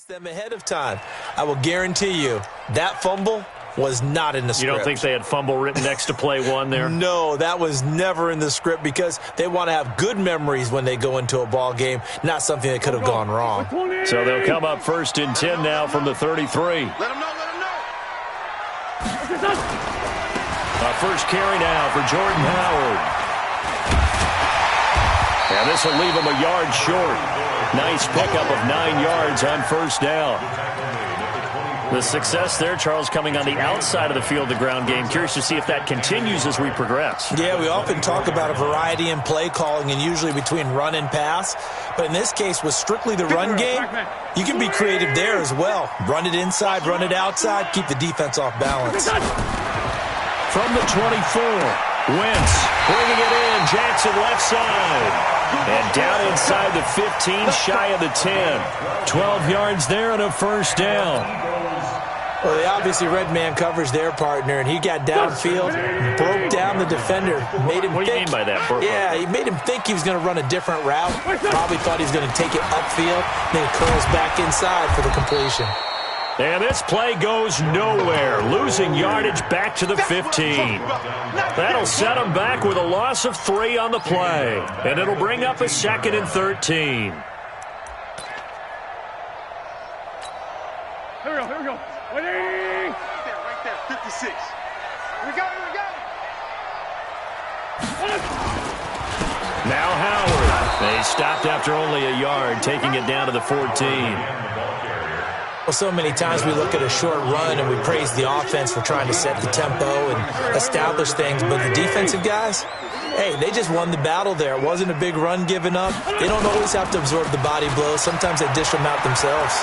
Them ahead of time. I will guarantee you that fumble was not in the script. You don't think they had fumble written next to play one there? No, that was never in the script because they want to have good memories when they go into a ball game, not something that could have gone wrong. So they'll come up 1st and 10 now from the 33. Let them know. First carry now for Jordan Howard. And this will leave him a yard short. Nice pickup of 9 yards on 1st down. The success there, Charles, coming on the outside of the field, the ground game. Curious to see if that continues as we progress. Yeah, we often talk about a variety in play calling and usually between run and pass. But in this case, with strictly the run game, you can be creative there as well. Run it inside, run it outside, keep the defense off balance. From the 24, Wentz bringing it in. Jackson left side. And down inside the 15, shy of the 10. 12 yards there and a 1st down. Well, they obviously red man covers their partner, and he got downfield, broke down the defender, made him What do you mean by that? Yeah, he made him think he was going to run a different route. Probably thought he was going to take it upfield, then curls back inside for the completion. And this play goes nowhere, losing yardage back to the 15. That'll set them back with a loss of 3 on the play. And it'll bring up a 2nd and 13. Here we go. Waiting. Right there, 56. Here we go. Now Howard. They stopped after only a yard, taking it down to the 14. Well, so many times we look at a short run and we praise the offense for trying to set the tempo and establish things, but the defensive guys, hey, they just won the battle there. It wasn't a big run given up. They don't always have to absorb the body blows. Sometimes they dish them out themselves.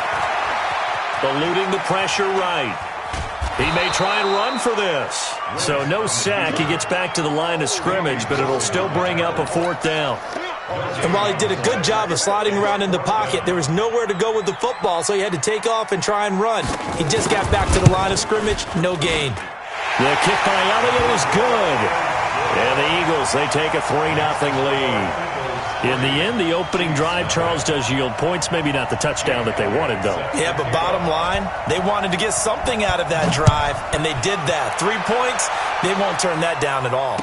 Eluding the pressure right. He may try and run for this. So no sack. He gets back to the line of scrimmage, but it'll still bring up a 4th down. And while he did a good job of sliding around in the pocket, there was nowhere to go with the football, so he had to take off and try and run. He just got back to the line of scrimmage, no gain. The kick by Elliott is good. And the Eagles, they take a 3-0 lead. In the end, the opening drive, Charles, does yield points. Maybe not the touchdown that they wanted, though. Yeah, but bottom line, they wanted to get something out of that drive, and they did that. 3 points, they won't turn that down at all.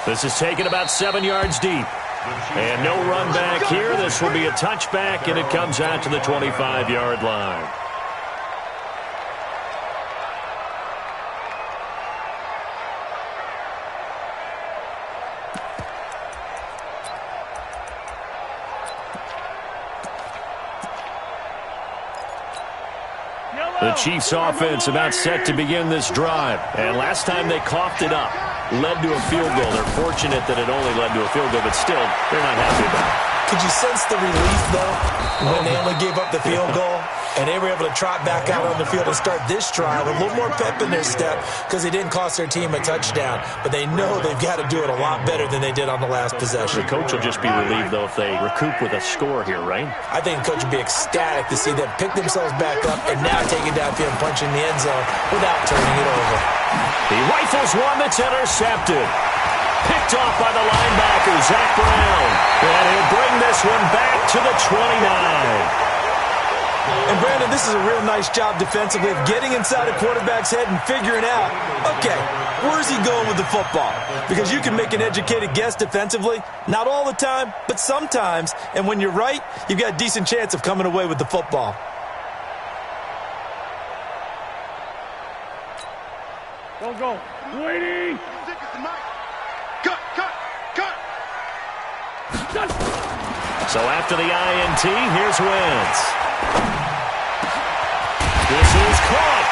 This is taken about 7 yards deep. And no run back here. This will be a touchback, and it comes out to the 25-yard line. The Chiefs offense about set to begin this drive. And last time they coughed it up, led to a field goal. They're fortunate that it only led to a field goal, but still, they're not happy about it. Could you sense the relief, though, when they only gave up the field goal? And they were able to trot back out on the field and start this drive with a little more pep in their step because they didn't cost their team a touchdown. But they know they've got to do it a lot better than they did on the last possession. The coach will just be relieved, though, if they recoup with a score here, right? I think the coach would be ecstatic to see them pick themselves back up and now take it downfield and punch in the end zone without turning it over. He rifles one that's intercepted. Picked off by the linebacker, Zach Brown. And he'll bring this one back to the 29. And, Brandon, this is a real nice job defensively of getting inside a quarterback's head and figuring out, okay, where's he going with the football? Because you can make an educated guess defensively, not all the time, but sometimes. And when you're right, you've got a decent chance of coming away with the football. Go. Waiting. Cut. So after the INT, here's Wentz. This is caught.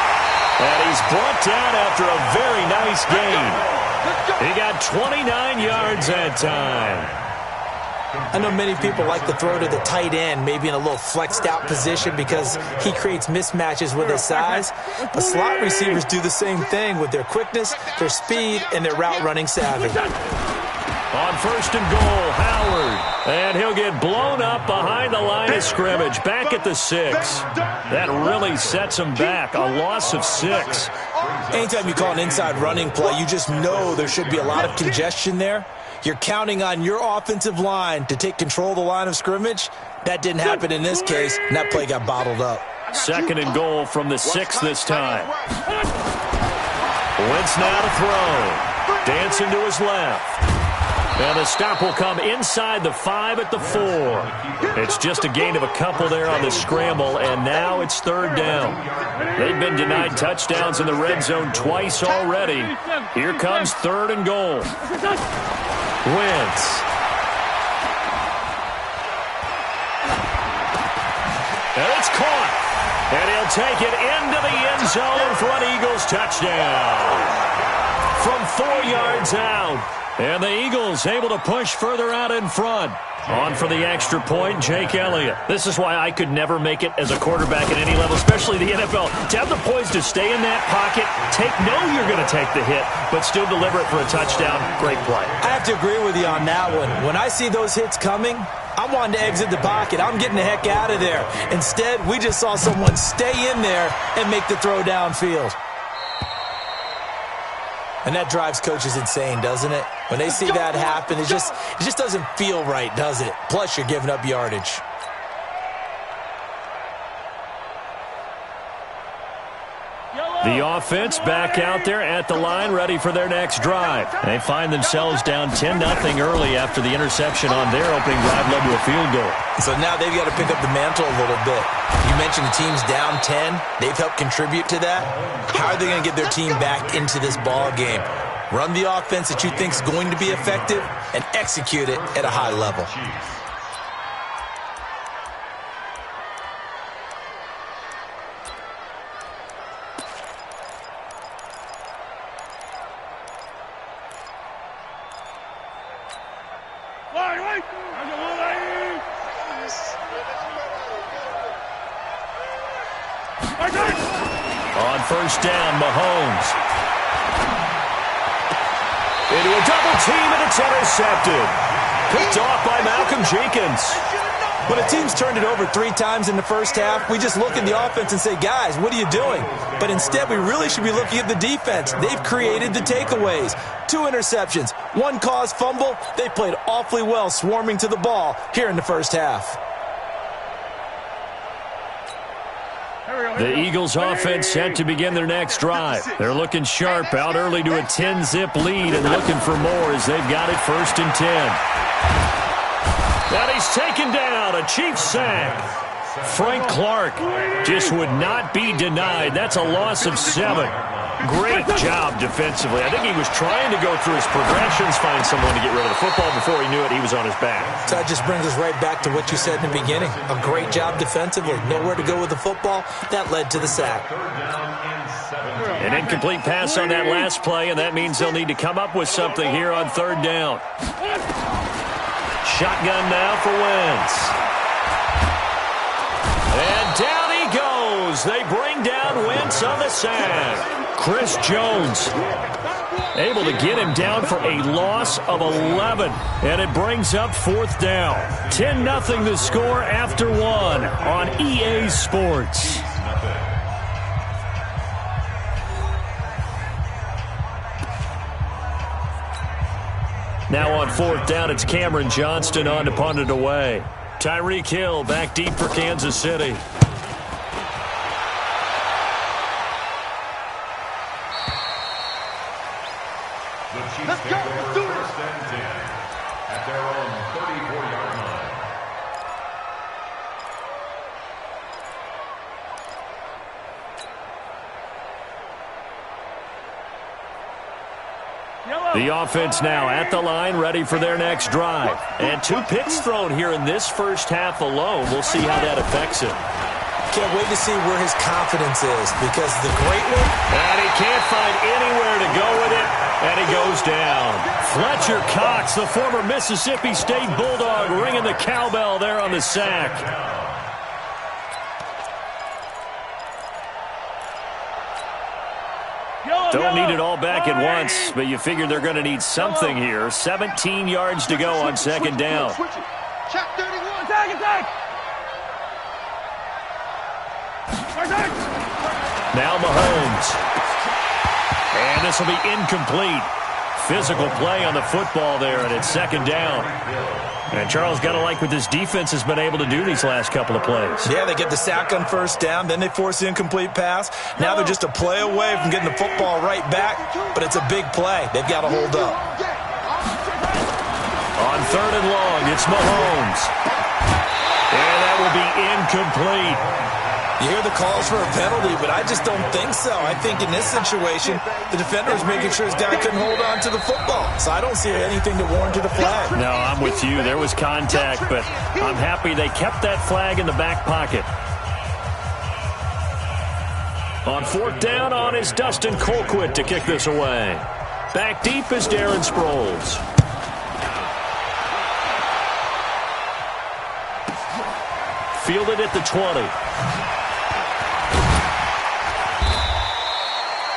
And he's brought down after a very nice gain. He got 29 yards that time. I know many people like to throw to the tight end, maybe in a little flexed out position because he creates mismatches with his size. But slot receivers do the same thing with their quickness, their speed, and their route running savvy. On 1st and goal, Howard. And he'll get blown up behind the line of scrimmage, back at the 6. That really sets him back, a loss of 6. Anytime you call an inside running play, you just know there should be a lot of congestion there. You're counting on your offensive line to take control of the line of scrimmage. That didn't happen in this case, and that play got bottled up. 2nd and goal from the 6 this time. Wentz now to throw. Dancing to his left. And the stop will come inside the 5 at the 4. It's just a gain of a couple there on the scramble, and now it's 3rd down. They've been denied touchdowns in the red zone twice already. Here comes 3rd and goal. Wentz. And it's caught. And he'll take it into the end zone for an Eagles touchdown. From 4 yards out. And the Eagles able to push further out in front. On for the extra point, Jake Elliott. This is why I could never make it as a quarterback at any level, especially the NFL. To have the poise to stay in that pocket, know you're going to take the hit, but still deliver it for a touchdown. Great play. I have to agree with you on that one. When I see those hits coming, I'm wanting to exit the pocket. I'm getting the heck out of there. Instead, we just saw someone stay in there and make the throw downfield. And that drives coaches insane, doesn't it? When they see that happen, it just doesn't feel right, does it? Plus, you're giving up yardage. The offense back out there at the line, ready for their next drive. They find themselves down 10-0 early after the interception on their opening drive led to a field goal. So now they've got to pick up the mantle a little bit. You mentioned the team's down 10. They've helped contribute to that. How are they going to get their team back into this ball game? Run the offense that you think is going to be effective and execute it at a high level. On 1st down, Mahomes. Into a double team, and it's intercepted. Picked off by Malcolm Jenkins. When a team's turned it over 3 times in the first half, we just look at the offense and say, guys, what are you doing? But instead, we really should be looking at the defense. They've created the takeaways. 2 interceptions, 1 caused fumble. They played awfully well swarming to the ball here in the first half. The Eagles offense set to begin their next drive. They're looking sharp out early to a 10-zip lead and looking for more as they've got it 1st and 10. And he's taken down, a Chiefs sack. Frank Clark just would not be denied. That's a loss of 7. Great job defensively. I think he was trying to go through his progressions, find someone to get rid of the football. Before he knew it, he was on his back. So that just brings us right back to what you said in the beginning. A great job defensively. Nowhere to go with the football. That led to the sack. An incomplete pass on that last play, and that means they'll need to come up with something here on 3rd down. Shotgun now for Wentz. And down he goes. They bring down Wentz on the sack. Chris Jones able to get him down for a loss of 11. And it brings up 4th down. 10-0 the score after 1 on EA Sports. Now on 4th down, it's Cameron Johnston on to punt it away. Tyreek Hill back deep for Kansas City. Let's go. Let's do it. 1st and 10 at their own 34-yard line. The offense now at the line, ready for their next drive. And 2 picks thrown here in this first half alone. We'll see how that affects him. Can't wait to see where his confidence is, because the great one... And he can't find anywhere to go with it, and he goes down. Fletcher Cox, the former Mississippi State Bulldog, ringing the cowbell there on the sack. Don't need it all back at once, but you figure they're going to need something here. 17 yards to go on 2nd down. Check 31. Attack. Now Mahomes. And this will be incomplete. physical play on the football there, and it's second down. And Charles, got to like what this defense has been able to do these last couple of plays. Yeah, they get the sack on first down, then they force the incomplete pass. Now they're just a play away from getting the football right back, but it's a big play. They've got to hold up. On third and long, it's Mahomes. And that will be incomplete. You hear the calls for a penalty, but I just don't think so. I think in this situation, the defender is making sure his guy couldn't hold on to the football. So I don't see anything to warrant a flag. No, I'm with you. There was contact, but I'm happy they kept that flag in the back pocket. On fourth down on is Dustin Colquitt to kick this away. Back deep is Darren Sproles. Fielded at the 20.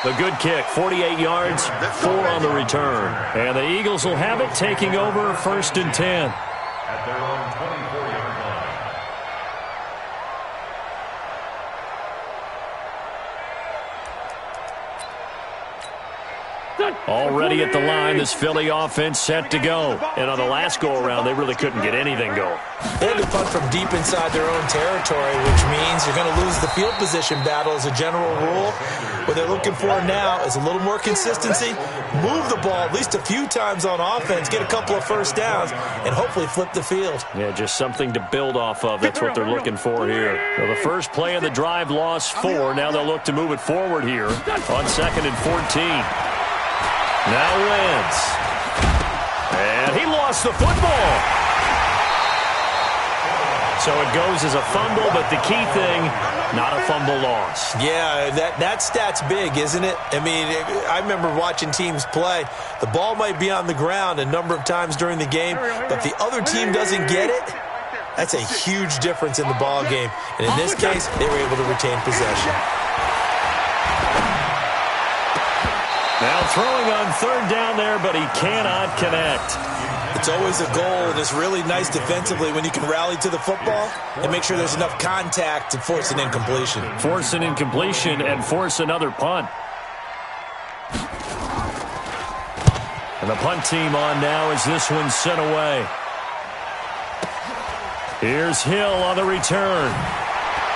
The good kick, 48 yards, 4 on the return. And the Eagles will have it, taking over first and 10. At their own 24-yard line. Already at the line, this Philly offense set to go. And on the last go-around, they really couldn't get anything going. They had to punt from deep inside their own territory, which means you're going to lose the field position battle as a general rule. What they're looking for now is a little more consistency, move the ball at least a few times on offense, get a couple of first downs, and hopefully flip the field. Yeah, just something to build off of. That's what they're looking for here. So the first play of the drive lost 4. Now they'll look to move it forward here on second and 14. Now Wentz. And he lost the football. So it goes as a fumble, but the key thing, not a fumble loss. Yeah, that stat's big, isn't it? I mean, I remember watching teams play. The ball might be on the ground a number of times during the game, but if the other team doesn't get it, that's a huge difference in the ball game. And in this case, they were able to retain possession. Now throwing on third down there, but he cannot connect. It's always a goal, and it's really nice defensively when you can rally to the football and make sure there's enough contact to force an incompletion. Force an incompletion and force another punt. And the punt team on now as this one's sent away. Here's Hill on the return.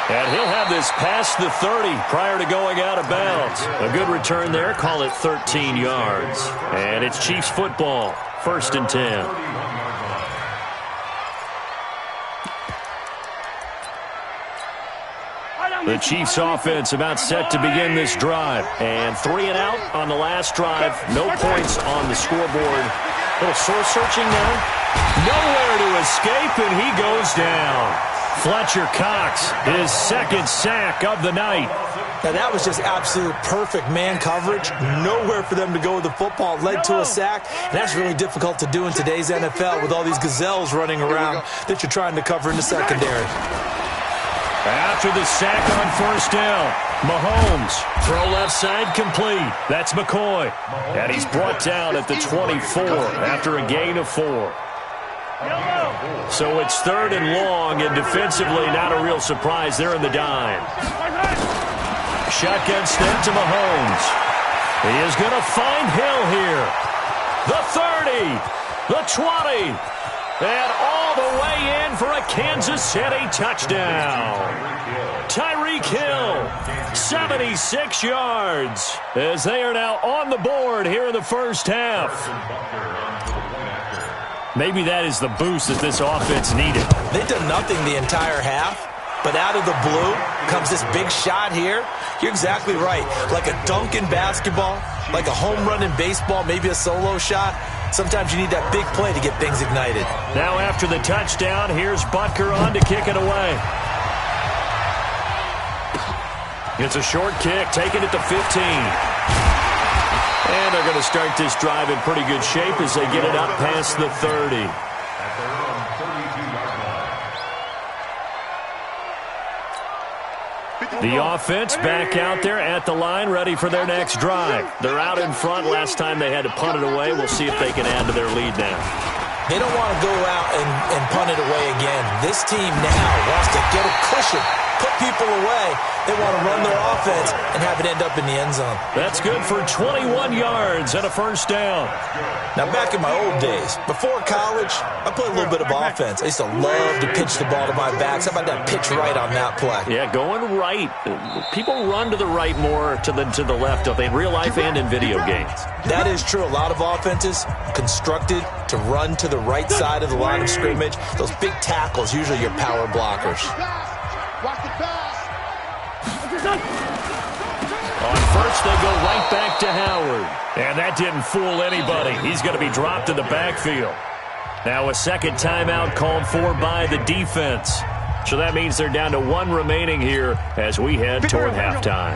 And he'll have this past the 30 prior to going out of bounds. A good return there. Call it 13 yards. And it's Chiefs football. First and 10. The Chiefs offense about set to begin this drive. And 3 and out on the last drive. No points on the scoreboard. A little source searching now. Nowhere to escape, and he goes down. Fletcher Cox, his second sack of the night. Now that was just absolute perfect man coverage. Nowhere for them to go with the football. Led to a sack. And that's really difficult to do in today's NFL with all these gazelles running around that you're trying to cover in the secondary. After the sack on first down, Mahomes, throw left side complete. That's McCoy. And he's brought down at the 24 after a gain of 4. So it's third and long, and defensively not a real surprise. They're in the dime. Shotgun snap to Mahomes. He is going to find Hill here. The 30, the 20, and all the way in for a Kansas City touchdown. Tyreek Hill, 76 yards, as they are now on the board here in the first half. Maybe that is the boost that this offense needed. They've done nothing the entire half, but out of the blue comes this big shot here. You're exactly right. Like a dunk in basketball, like a home run in baseball, maybe a solo shot. Sometimes you need that big play to get things ignited. Now after the touchdown, here's Butker on to kick it away. It's a short kick, taken at the 15. And they're going to start this drive in pretty good shape as they get it up past the 30. The offense back out there at the line, ready for their next drive. They're out in front. Last time they had to punt it away. We'll see if they can add to their lead now. They don't want to go out and punt it away again. This team now wants to get a cushion, put people away. They want to run their offense and have it end up in the end zone. That's good for 21 yards and a first down. Now, back in my old days, before college, I played a little bit of offense. I used to love to pitch the ball to my backs. How about that pitch right on that play? Yeah, going right. People run to the right more than to the left, don't they, in real life and in video games? That is true. A lot of offenses constructed to run to the right side of the line of scrimmage. Those big tackles, usually your power blockers. Watch the pass. On first, they go right back to Howard. And that didn't fool anybody. He's going to be dropped in the backfield. Now a second timeout called for by the defense. So that means they're down to one remaining here as we head toward halftime.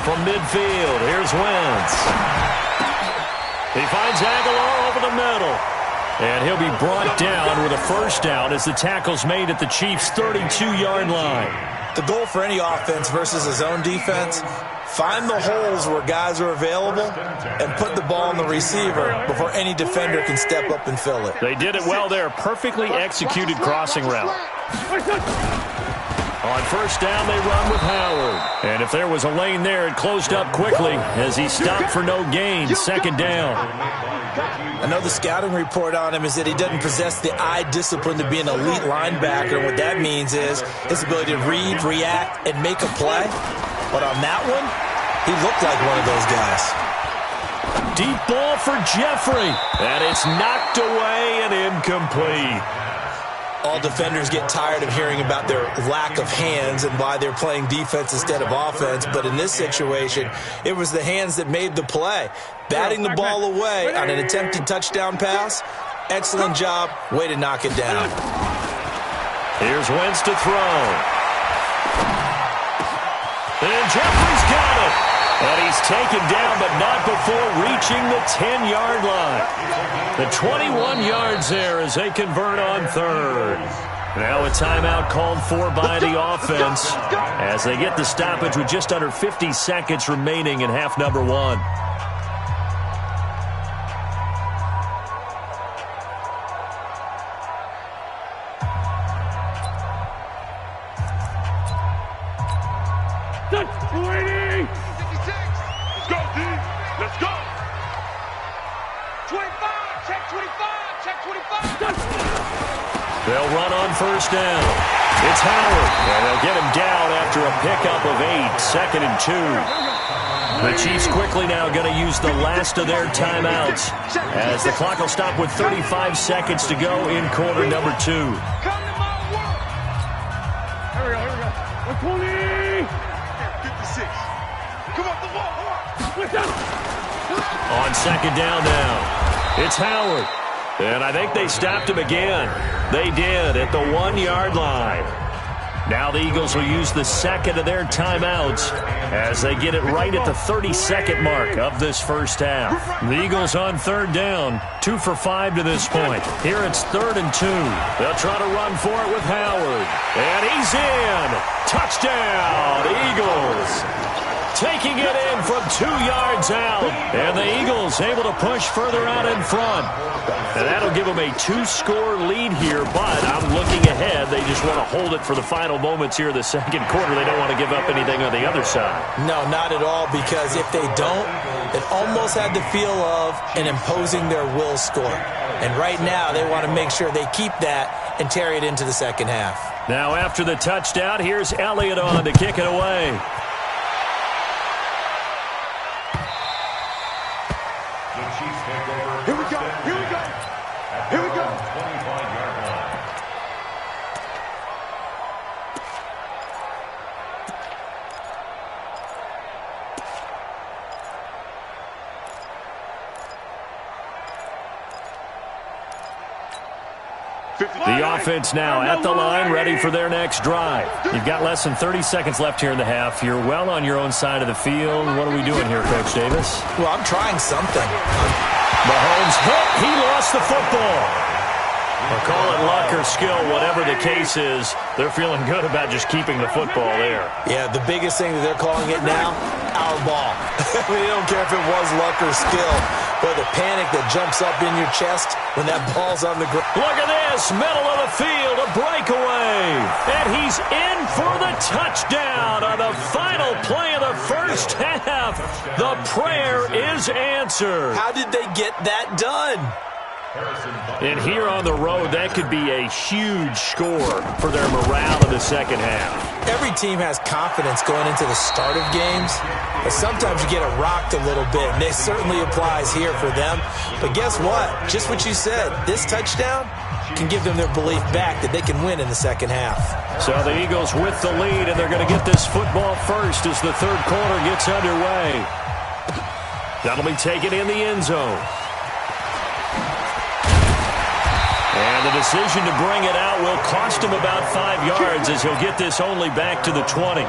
From midfield, here's Wentz. He finds Aguilar over the middle. And he'll be brought down with a first down as the tackle's made at the Chiefs' 32-yard line. The goal for any offense versus his own defense, find the holes where guys are available and put the ball on the receiver before any defender can step up and fill it. They did it well there. Perfectly executed crossing route. On first down, they run with Howard. And if there was a lane there, it closed up quickly as he stopped for no gain. Second down. I know the scouting report on him is that he doesn't possess the eye discipline to be an elite linebacker. What that means is his ability to read, react, and make a play. But on that one, he looked like one of those guys. Deep ball for Jeffrey. And it's knocked away and incomplete. All defenders get tired of hearing about their lack of hands and why they're playing defense instead of offense. But in this situation, it was the hands that made the play. Batting the ball away on an attempted touchdown pass, excellent job. Way to knock it down. Here's Wentz to throw. And Jeffrey's got it. And he's taken down, but not before reaching the 10-yard line. The 21 yards there as they convert on third. Now a timeout called for by the offense as they get the stoppage with just under 50 seconds remaining in half number one. They'll run on first down. It's Howard, and they'll get him down after a pickup of 8, second and 2. The Chiefs quickly now going to use the last of their timeouts as the clock will stop with 35 seconds to go in quarter number 2. Here we go. 120. 56. Come on, the ball. On second down now, it's Howard. And I think they stopped him again. They did at the 1-yard line. Now the Eagles will use the second of their timeouts as they get it right at the 30-second mark of this first half. The Eagles on third down, 2 for 5 to this point. Here it's 3rd and 2. They'll try to run for it with Howard. And he's in. Touchdown, Eagles. Taking it in from 2 yards out. And the Eagles able to push further out in front. And that'll give them a 2-score lead here, but I'm looking ahead. They just want to hold it for the final moments here in the second quarter. They don't want to give up anything on the other side. No, not at all, because if they don't, it almost had the feel of an imposing their will score. And right now, they want to make sure they keep that and carry it into the second half. Now after the touchdown, here's Elliott on to kick it away. Here we go. 25-yard line. The offense now at the line, ready for their next drive. You've got less than 30 seconds left here in the half. You're well on your own side of the field. What are we doing here, Coach Davis? Well, I'm trying something. Mahomes hit. He lost the football. Or call it luck or skill, whatever the case is, they're feeling good about just keeping the football there. Yeah, the biggest thing that they're calling it now, our ball. I mean, they don't care if it was luck or skill, but the panic that jumps up in your chest when that ball's on the ground. Look at this, middle of the field, a breakaway. And he's in for the touchdown on the final play of the first half. The prayer is answered. How did they get that done? And here on the road, that could be a huge score for their morale in the second half. Every team has confidence going into the start of games, but sometimes you get it rocked a little bit, and it certainly applies here for them. But guess what? Just what you said, this touchdown can give them their belief back that they can win in the second half. So the Eagles with the lead, and they're going to get this football first as the third quarter gets underway. That'll be taken in the end zone. And the decision to bring it out will cost him about 5 yards as he'll get this only back to the 20.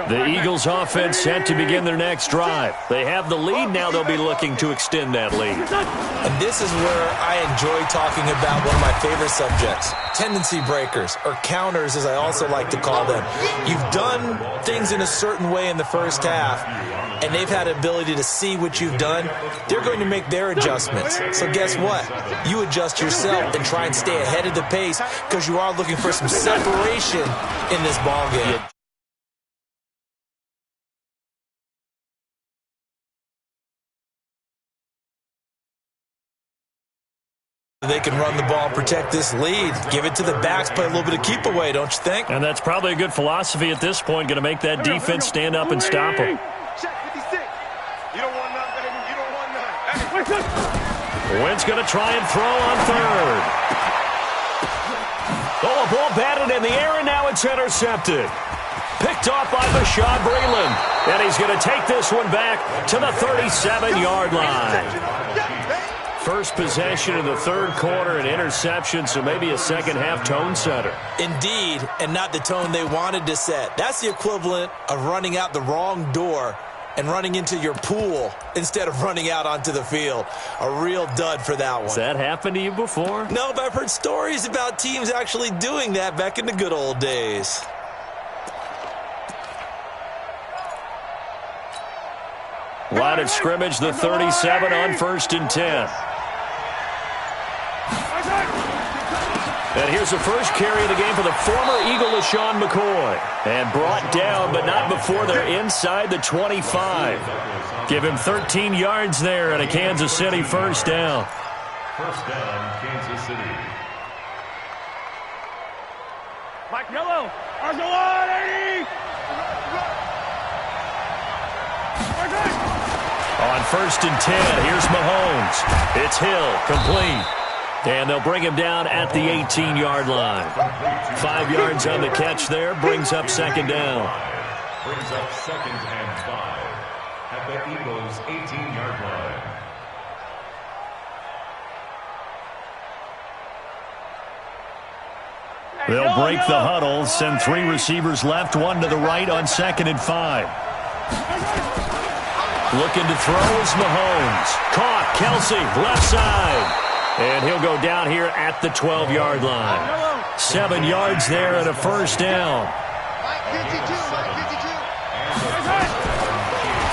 The Eagles offense set to begin their next drive. They have the lead. Now they'll be looking to extend that lead. And this is where I enjoy talking about one of my favorite subjects, tendency breakers, or counters as I also like to call them. You've done things in a certain way in the first half, and they've had the ability to see what you've done. They're going to make their adjustments. So guess what? You adjust yourself and try and stay ahead of the pace because you are looking for some separation in this ball game. They can run the ball and protect this lead. Give it to the backs, play a little bit of keep away, don't you think? And that's probably a good philosophy at this point, going to make that defense stand up and stop them. Wentz going to try and throw on third. Oh, a ball batted in the air, and now it's intercepted. Picked off by Bashaud Breeland. And he's going to take this one back to the 37-yard line. First possession of the third quarter, an interception, so maybe a second-half tone setter. Indeed, and not the tone they wanted to set. That's the equivalent of running out the wrong door and running into your pool instead of running out onto the field. A real dud for that one. Has that happened to you before? No, but I've heard stories about teams actually doing that back in the good old days. Line of scrimmage, the 37 on 1st and 10. And here's the first carry of the game for the former Eagle, LaShawn McCoy. And brought down, but not before they're inside the 25. Give him 13 yards there and a Kansas City first down. First down, Kansas City. Mike Yellow, Argelani! On 1st and 10, here's Mahomes. It's Hill, complete. And they'll bring him down at the 18-yard line. 5 yards on the catch there, brings up second down. Brings up 2nd and 5 at the Eagles' 18-yard line. They'll break the huddle, send 3 receivers left, 1 to the right on 2nd and 5. Looking to throw is Mahomes. Caught, Kelsey, left side. And he'll go down here at the 12-yard line. 7 yards there and a first down.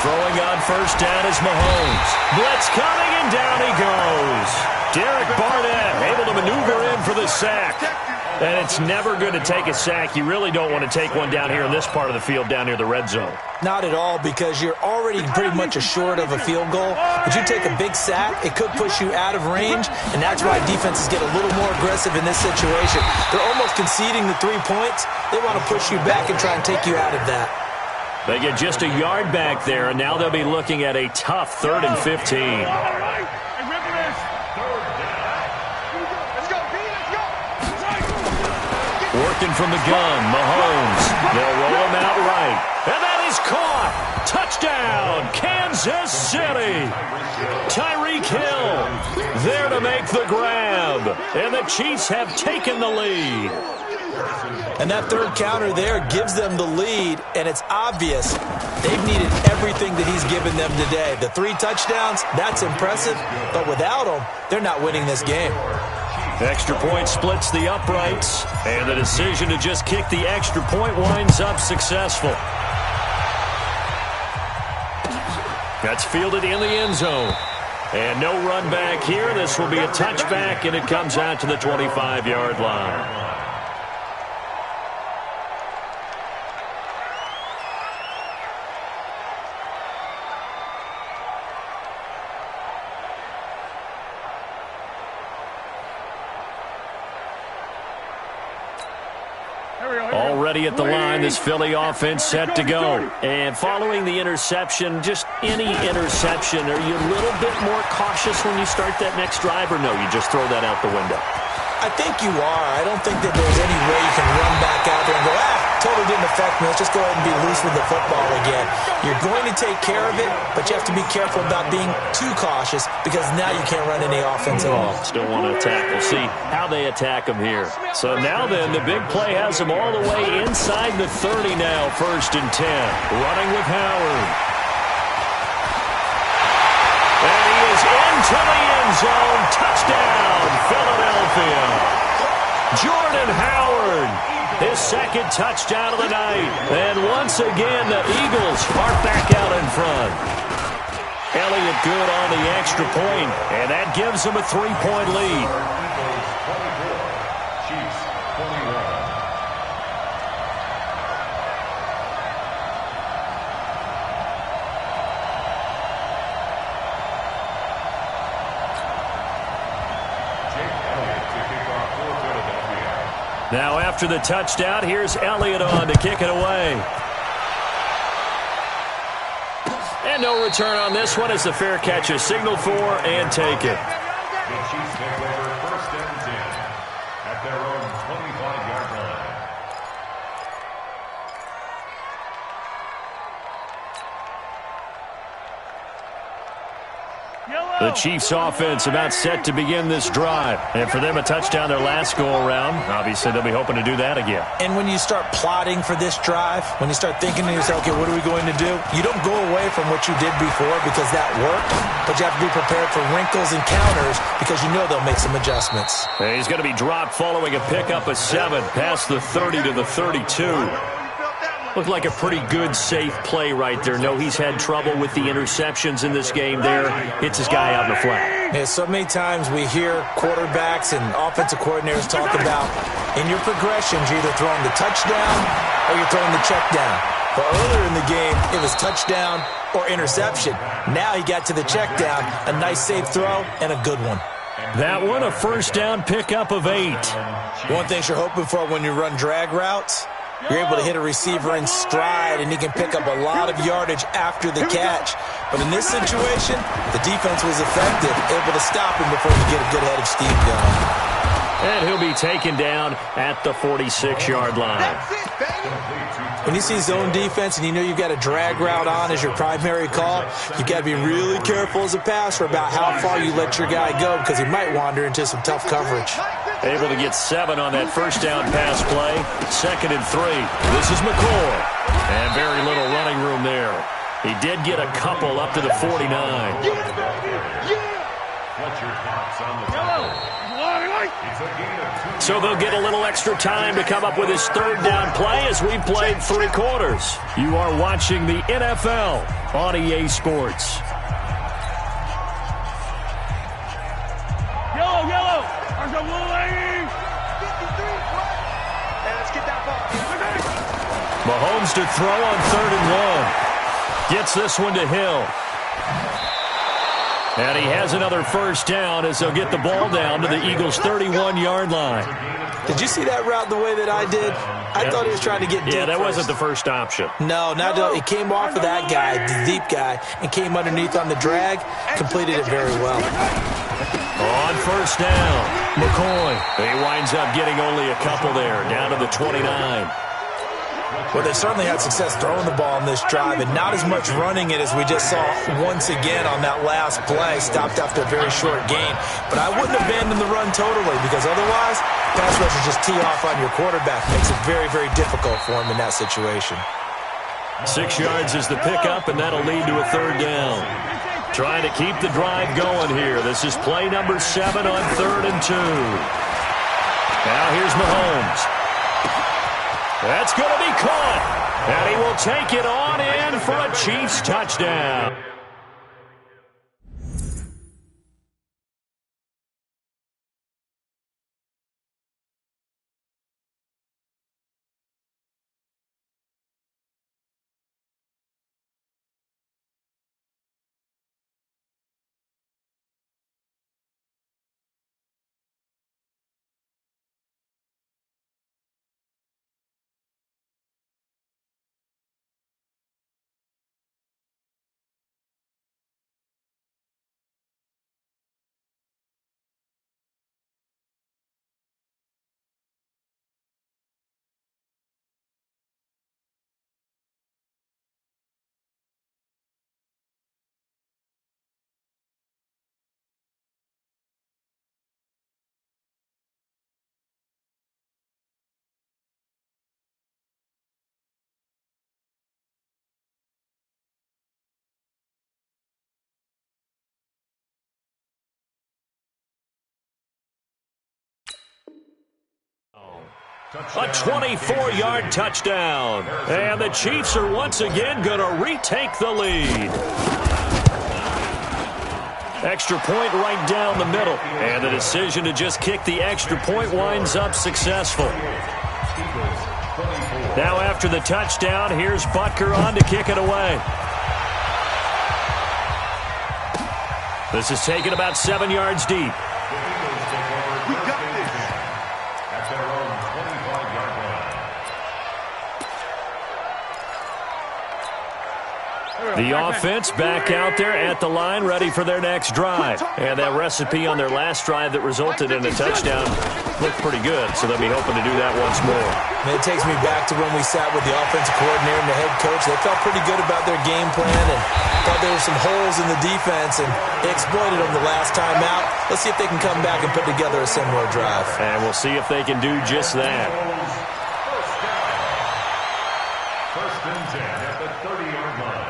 Throwing on first down is Mahomes. Blitz coming, and down he goes. Derek Barnett able to maneuver in for the sack. And it's never going to take a sack. You really don't want to take one down here in this part of the field, down near the red zone. Not at all, because you're already pretty much assured of a field goal. But you take a big sack, it could push you out of range, and that's why defenses get a little more aggressive in this situation. They're almost conceding the 3 points. They want to push you back and try and take you out of that. They get just a yard back there, and now they'll be looking at a tough 3rd and 15. looking from the gun. Mahomes. They'll roll him out right. And that is caught. Touchdown, Kansas City. Tyreek Hill there to make the grab. And the Chiefs have taken the lead. And that third counter there gives them the lead, and it's obvious they've needed everything that he's given them today. The 3 touchdowns, that's impressive, but without him, they're not winning this game. Extra point splits the uprights, and the decision to just kick the extra point winds up successful. That's fielded in the end zone. And no run back here. This will be a touchback, and it comes out to the 25-yard line. Already at the line, this Philly offense set to go. And following the interception, just any interception, are you a little bit more cautious when you start that next drive, or no, you just throw that out the window? I think you are. I don't think that there's any way you can run back out there and go, totally didn't affect me. Let's just go ahead and be loose with the football again. You're going to take care of it, but you have to be careful about being too cautious because now you can't run any offense at all. Still want to attack. We'll see how they attack them here. So now then, the big play has them all the way inside the 30 now, 1st and 10. Running with Howard. And he is into the end zone. Touchdown, Philadelphia. Jordan Howard, his 2nd touchdown of the night. And once again, the Eagles are back out in front. Elliott good on the extra point, and that gives them a 3-point lead. Chiefs 21. Now after the touchdown, here's Elliott on to kick it away. And no return on this one as the fair catch is signaled for and taken. The Chiefs take over 1st and 10 at their own 25-yard line. The Chiefs offense about set to begin this drive. And for them, a touchdown their last go-around. Obviously, they'll be hoping to do that again. And when you start plotting for this drive, when you start thinking to yourself, okay, what are we going to do? You don't go away from what you did before because that worked, but you have to be prepared for wrinkles and counters because you know they'll make some adjustments. And he's going to be dropped following a pickup of 7 past the 30 to the 32. Looked like a pretty good, safe play right there. No, he's had trouble with the interceptions in this game there. Hits his guy out in the flat. Yeah, so many times we hear quarterbacks and offensive coordinators talk about in your progressions, you're either throwing the touchdown or you're throwing the check down. But earlier in the game, it was touchdown or interception. Now he got to the check down, a nice safe throw and a good one. That one, a 1st down pickup of 8. One thing you're hoping for when you run drag routes, you're able to hit a receiver in stride, and he can pick up a lot of yardage after the catch. But in this situation, the defense was effective, able to stop him before he get a good head of steam going. And he'll be taken down at the 46-yard line. When you see zone defense and you know you've got a drag route on as your primary call, you've got to be really careful as a passer about how far you let your guy go because he might wander into some tough coverage. Able to get 7 on that 1st down pass play. 2nd and 3. This is McCoy. And very little running room there. He did get a couple up to the 49. What's your thoughts on the tackle? So they'll get a little extra time to come up with his 3rd down play as we played 3 quarters. You are watching the NFL on EA Sports. Yellow, yellow. There's a blue lady. 53. Hey, let's get that ball. Mahomes to throw on 3rd and 1. Gets this one to Hill. And he has another 1st down as they'll get the ball down to the Eagles' 31-yard line. Did you see that route the way that I did? I thought he was trying to get deep. Yeah, that first. wasn't the first option. No, it came off of that guy, the deep guy, and came underneath on the drag, completed it very well. On 1st down. McCoy. He winds up getting only a couple there, down to the 29. Well, they certainly had success throwing the ball on this drive, and not as much running it as we just saw once again on that last play, stopped after a very short gain. But I wouldn't abandon the run totally, because otherwise, pass rushers just tee off on your quarterback. Makes it very, very difficult for him in that situation. 6 yards is the pickup, and that'll lead to a third down. Trying to keep the drive going here. This is play number 7 on 3rd and 2. Now here's Mahomes. That's going to be caught. And he will take it on in for a Chiefs touchdown. A 24-yard touchdown. And the Chiefs are once again going to retake the lead. Extra point right down the middle. And the decision to just kick the extra point winds up successful. Now after the touchdown, here's Butker on to kick it away. This is taken about 7 yards deep. The offense back out there at the line, ready for their next drive. And that recipe on their last drive that resulted in a touchdown looked pretty good, so they'll be hoping to do that once more. And it takes me back to when we sat with the offensive coordinator and the head coach. They felt pretty good about their game plan and thought there were some holes in the defense, and they exploited them the last time out. Let's see if they can come back and put together a similar drive. And we'll see if they can do just that. First and 10 at the 30-yard line.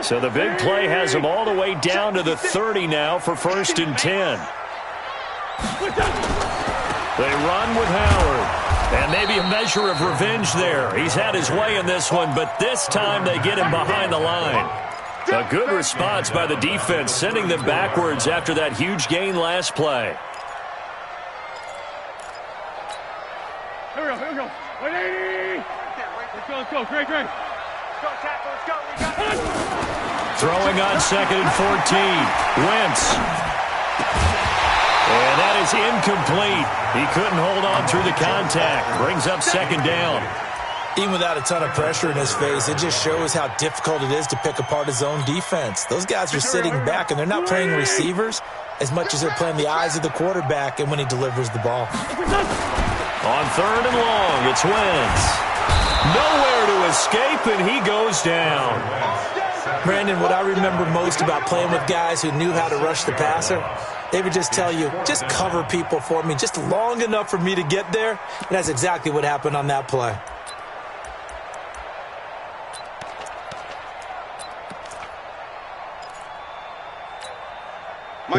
So the big play has them all the way down to the 30 now for 1st and 10. They run with Howard. And maybe a measure of revenge there. He's had his way in this one, but this time they get him behind the line. A good response by the defense, sending them backwards after that huge gain last play. Here we go. 180. Let's go. Great. Let's go, tackle. Let's go. We got it. Throwing on 2nd and 14. Wentz. And that is incomplete. He couldn't hold on through the contact. Brings up 2nd down. Even without a ton of pressure in his face, it just shows how difficult it is to pick apart his own defense. Those guys are sitting back, and they're not playing receivers as much as they're playing the eyes of the quarterback and when he delivers the ball. On 3rd and long, it's Wentz. Nowhere to escape, and he goes down. Brandon, what I remember most about playing with guys who knew how to rush the passer, they would just tell you, just cover people for me, just long enough for me to get there. And that's exactly what happened on that play.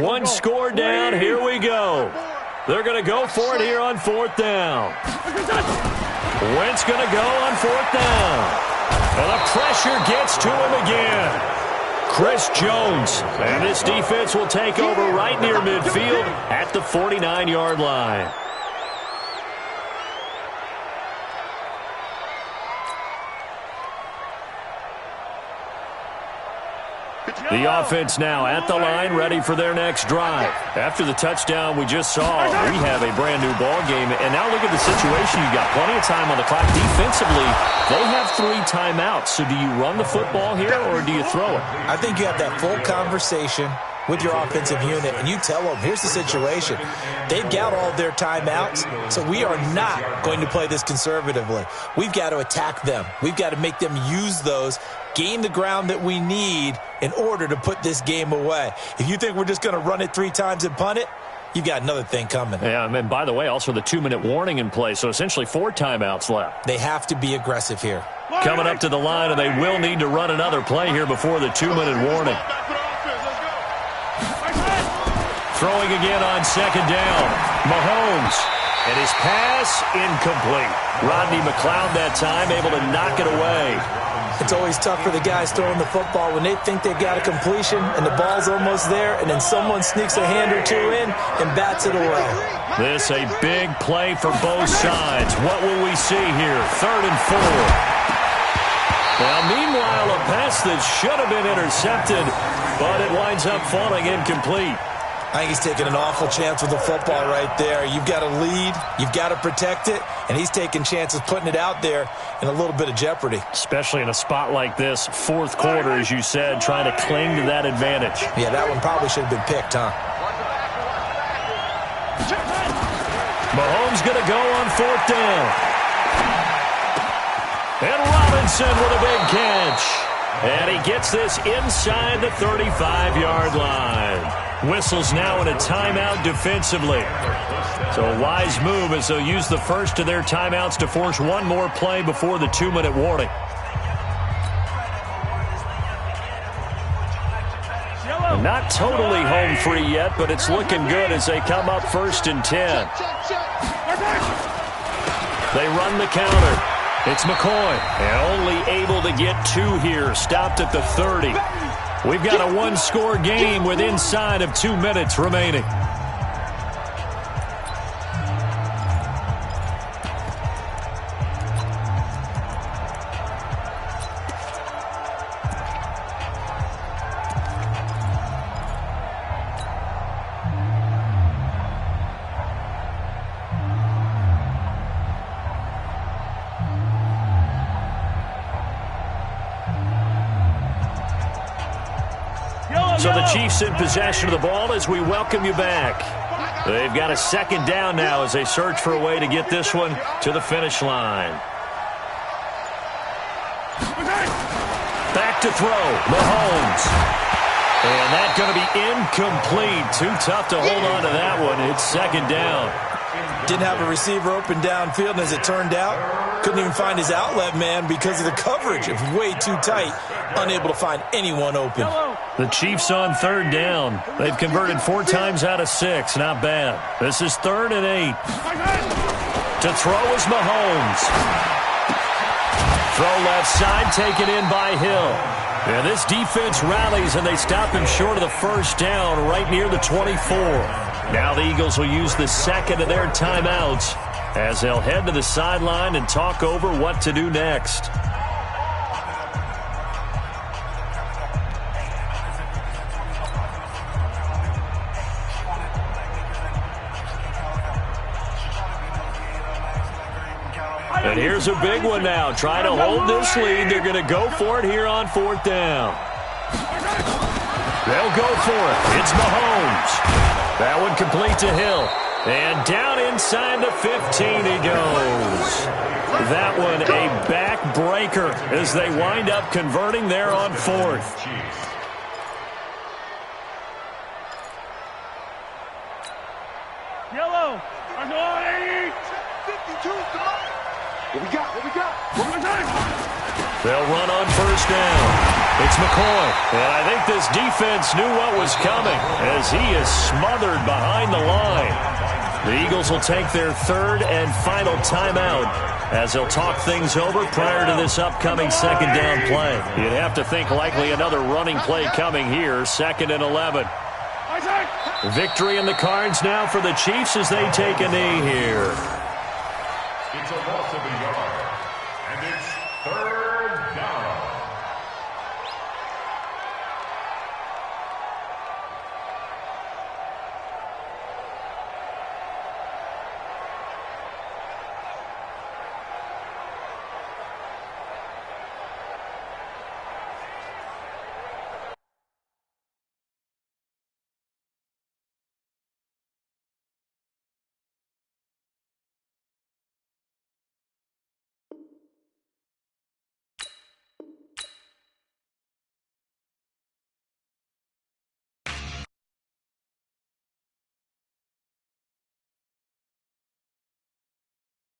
One score down, here we go. They're going to go for it here on 4th down. Wentz going to go on 4th down. And the pressure gets to him again. Chris Jones. And this defense will take over right near midfield at the 49-yard line. The offense now at the line, ready for their next drive. After the touchdown we just saw, we have a brand-new ball game. And now look at the situation. You've got plenty of time on the clock. Defensively, they have 3 timeouts. So do you run the football here or do you throw it? I think you have that full conversation with your offensive unit and you tell them, here's the situation. They've got all their timeouts, so we are not going to play this conservatively. We've got to attack them. We've got to make them use those, gain the ground that we need in order to put this game away. If you think we're just going to run it 3 times and punt it, you've got another thing coming. Yeah, and by the way, also the 2-minute warning in place, so essentially 4 timeouts left. They have to be aggressive here. Coming up to the line, and they will need to run another play here before the 2-minute warning. Throwing again on 2nd down. Mahomes. And his pass incomplete. Rodney McLeod that time able to knock it away. It's always tough for the guys throwing the football when they think they've got a completion and the ball's almost there, and then someone sneaks a hand or 2 in and bats it away. This a big play for both sides. What will we see here? 3rd and 4. Now, meanwhile, a pass that should have been intercepted, but it winds up falling incomplete. I think he's taking an awful chance with the football right there. You've got to lead, you've got to protect it, and he's taking chances putting it out there in a little bit of jeopardy. Especially in a spot like this, 4th quarter, as you said, trying to cling to that advantage. Yeah, that one probably should have been picked, huh? Mahomes going to go on 4th down. And Robinson with a big catch. And he gets this inside the 35-yard line. Whistles now in a timeout defensively. So a wise move as they'll use the first of their timeouts to force one more play before the 2-minute warning. Not totally home free yet, but it's looking good as they come up 1st and 10. They run the counter. It's McCoy, and only able to get 2 here, stopped at the 30. We've got a 1-score game with inside of 2 minutes remaining. So the Chiefs in possession of the ball as we welcome you back. They've got a 2nd down now as they search for a way to get this one to the finish line. Back to throw, Mahomes. And that's going to be incomplete. Too tough to hold on to that one. It's 2nd down. Didn't have a receiver open downfield, and as it turned out, couldn't even find his outlet man because of the coverage. It was way too tight, unable to find anyone open. The Chiefs on 3rd down. They've converted 4 times out of 6. Not bad. This is 3rd and 8. To throw is Mahomes. Throw left side, taken in by Hill. And this defense rallies, and they stop him short of the 1st down right near the 24. Now the Eagles will use the 2nd of their timeouts as they'll head to the sideline and talk over what to do next. And here's a big one now. Trying to hold this lead. They're going to go for it here on 4th down. They'll go for it. It's Mahomes. That one complete to Hill. And down inside the 15 he goes. That one a backbreaker as they wind up converting there on 4th. Yellow. I'm on 80. 52. Come on. What we got? What we got? What we got? They'll run on 1st down. It's McCoy. And I think this defense knew what was coming as he is smothered behind the line. The Eagles will take their 3rd and final timeout as they'll talk things over prior to this upcoming 2nd down play. You'd have to think likely another running play coming here, 2nd and 11. Victory in the cards now for the Chiefs as they take a knee here. It's a loss of a yard, and it's 3rd down.